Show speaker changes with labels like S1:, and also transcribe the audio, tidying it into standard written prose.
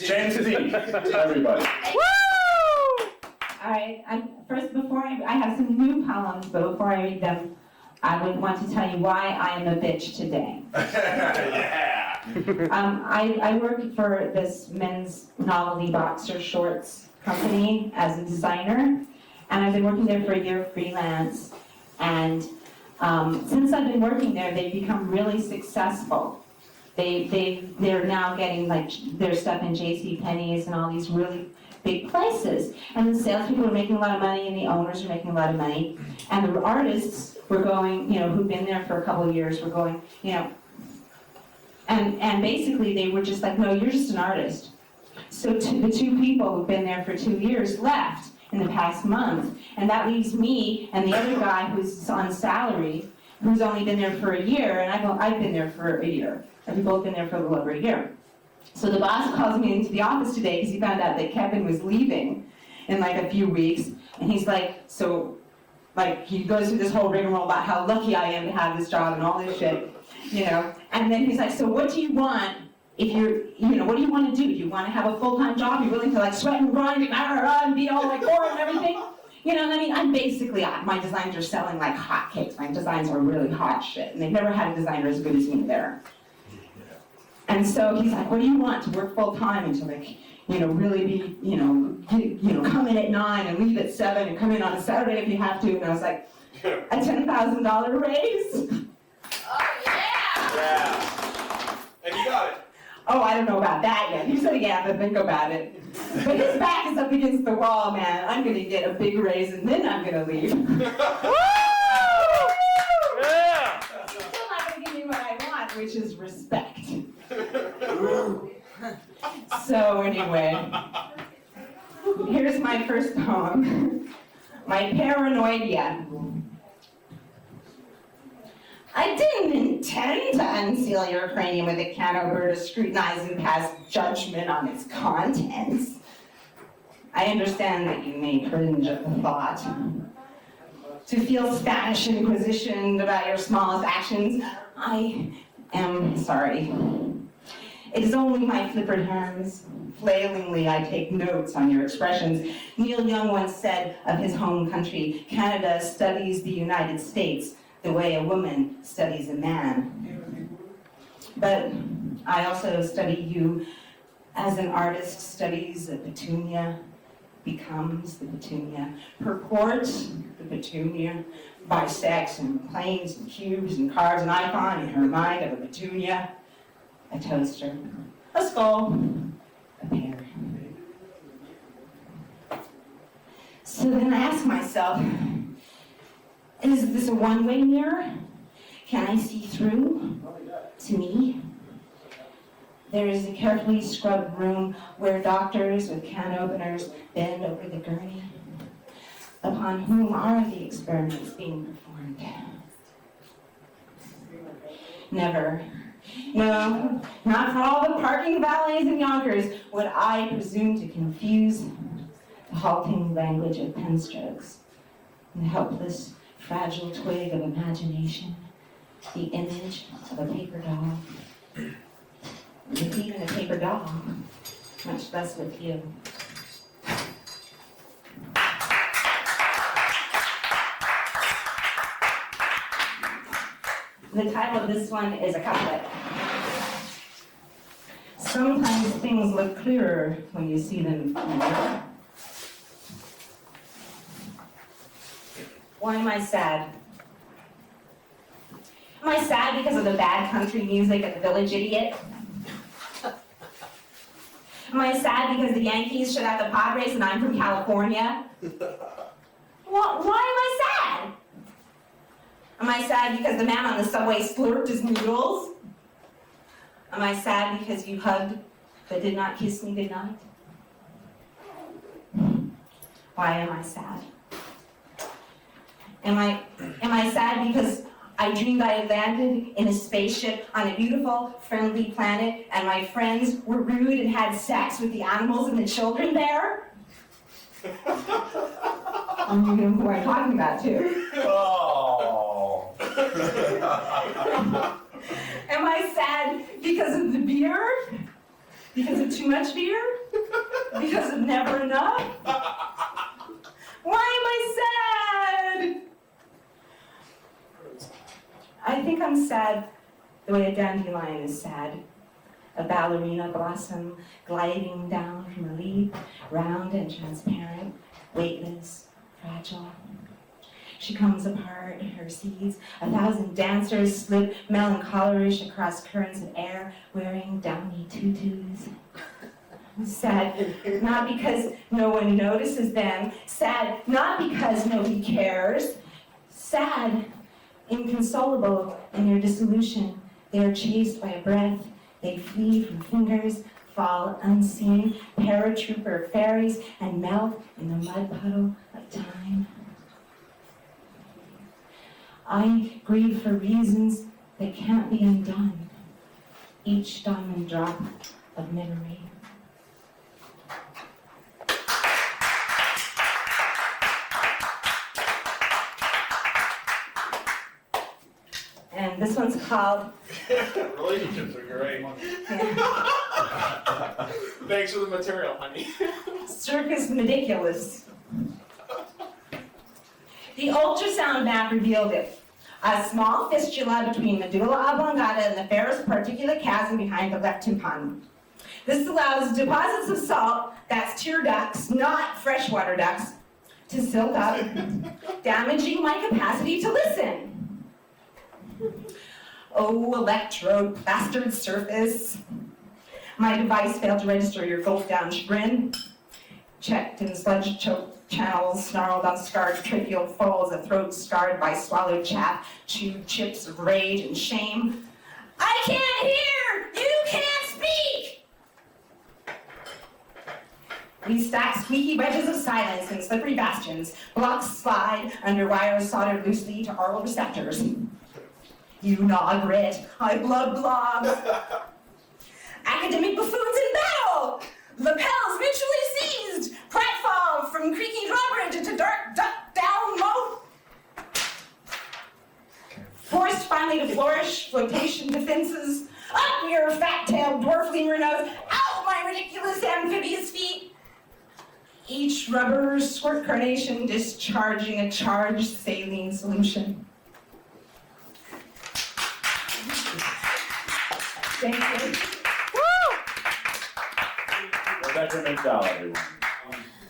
S1: James Z, everybody.
S2: Woo! All right, I have some new poems, but before I read them, I would want to tell you why I am a bitch today.
S1: Yeah.
S2: I work for this men's novelty boxer shorts company as a designer, and I've been working there for a year freelance. And since I've been working there, they've become really successful. They're now getting like their stuff in JCPenney's and all these really big places. And the salespeople are making a lot of money, and the owners are making a lot of money. And the artists were going, who've been there for a couple of years, were going, and basically they were just like, no, you're just an artist. So the two people who've been there for 2 years left in the past month, and that leaves me and the other guy who's on salary, who's only been there for a year, and I've been there for a year. And we've both been there for a little over a year. So the boss calls me into the office today because he found out that Kevin was leaving in like a few weeks, and he's like, he goes through this whole rigmarole about how lucky I am to have this job and all this shit, and then he's like, so what do you want if what do you want to do? Do you want to have a full-time job? You're willing to like sweat and grind and be all like bored and everything? I'm basically, my designs are selling like hotcakes. My designs are really hot shit, and they've never had a designer as good as me there. And so he's like, what do you want? To work full-time and to really be, come in at 9 and leave at 7 and come in on a Saturday if you have to. And I was like, a $10,000 raise?
S3: Oh, yeah!
S1: Yeah. And you got it.
S2: Oh, I don't know about that yet. He said, yeah, but think about it. But his back is up against the wall, man. I'm going to get a big raise and then I'm going to leave.
S3: Woo!
S2: Yeah! Still not going to give me what I want, which is respect. So anyway, here's my first poem. My paranoia. I didn't intend to unseal your cranium with a can opener to scrutinize and pass judgment on its contents. I understand that you may cringe at the thought. To feel Spanish Inquisition about your smallest actions, I am sorry. It is only my flippered hands. Flailingly, I take notes on your expressions. Neil Young once said of his home country, Canada studies the United States the way a woman studies a man. But I also study you as an artist studies a petunia, becomes the petunia, purports the petunia, bisects and planes and cubes and carves an icon in her mind of a petunia, a toaster, a skull, a pear. So then I ask myself, is this a one-way mirror? Can I see through to me? There is a carefully scrubbed room where doctors with can openers bend over the gurney. Upon whom are the experiments being performed? Never. No, not for all the parking valets in Yonkers would I presume to confuse the halting language of pen strokes and the helpless, fragile twig of imagination, the image of a paper doll. With even a paper doll, much less with you. The title of this one is a couplet. Sometimes things look clearer when you see them from near. Why am I sad? Am I sad because of the bad country music at the Village Idiot? Am I sad because the Yankees shut out the Padres and I'm from California? Why am I sad? Am I sad because the man on the subway slurped his noodles? Am I sad because you hugged but did not kiss me goodnight? Why am I sad? Am I sad because I dreamed I had landed in a spaceship on a beautiful, friendly planet and my friends were rude and had sex with the animals and the children there? You know who I'm talking about too.
S1: Oh.
S2: Am I sad because of the beer Because of too much beer? Because of never enough? Why am I sad? I think I'm sad the way a dandelion is sad. A ballerina blossom gliding down from a leaf, round and transparent, weightless, fragile. She comes apart, her seeds. 1,000 dancers slip melancholish across currents of air, wearing downy tutus. Sad, not because no one notices them. Sad, not because nobody cares. Sad, inconsolable in their dissolution. They are chased by a breath. They flee from fingers, fall unseen, paratrooper fairies, and melt in the mud puddle of time. I grieve for reasons that can't be undone. Each diamond drop of memory. And this one's called
S1: Relationships are great. Thanks for the material, honey.
S2: Circus Mediculous. The ultrasound map revealed it. A small fistula between medulla oblongata and the ferrous particulate chasm behind the left tympanum. This allows deposits of salt, that's tear ducts, not freshwater ducts, to silk up, damaging my capacity to listen. Oh, electrode, bastard surface. My device failed to register your gulp down chagrin. Checked in sludge choked channels, snarled on scarred tracheal folds, a throat scarred by swallowed chaff, chewed chips of rage and shame. I can't hear! You can't speak! We stack squeaky wedges of silence in slippery bastions. Blocks slide under wires soldered loosely to oral receptors. You gnaw grit, I blub blob. Academic buffoons in battle! Lapels mutually seized! Pratfall from creaky drawbridge into dark duck down low. Forced finally to flourish, flotation defenses. Up your fat-tailed dwarf lemur nose, out my ridiculous amphibious feet. Each rubber squirt carnation discharging a charged saline solution. Thank you.
S4: Rebecca Migdal, everyone.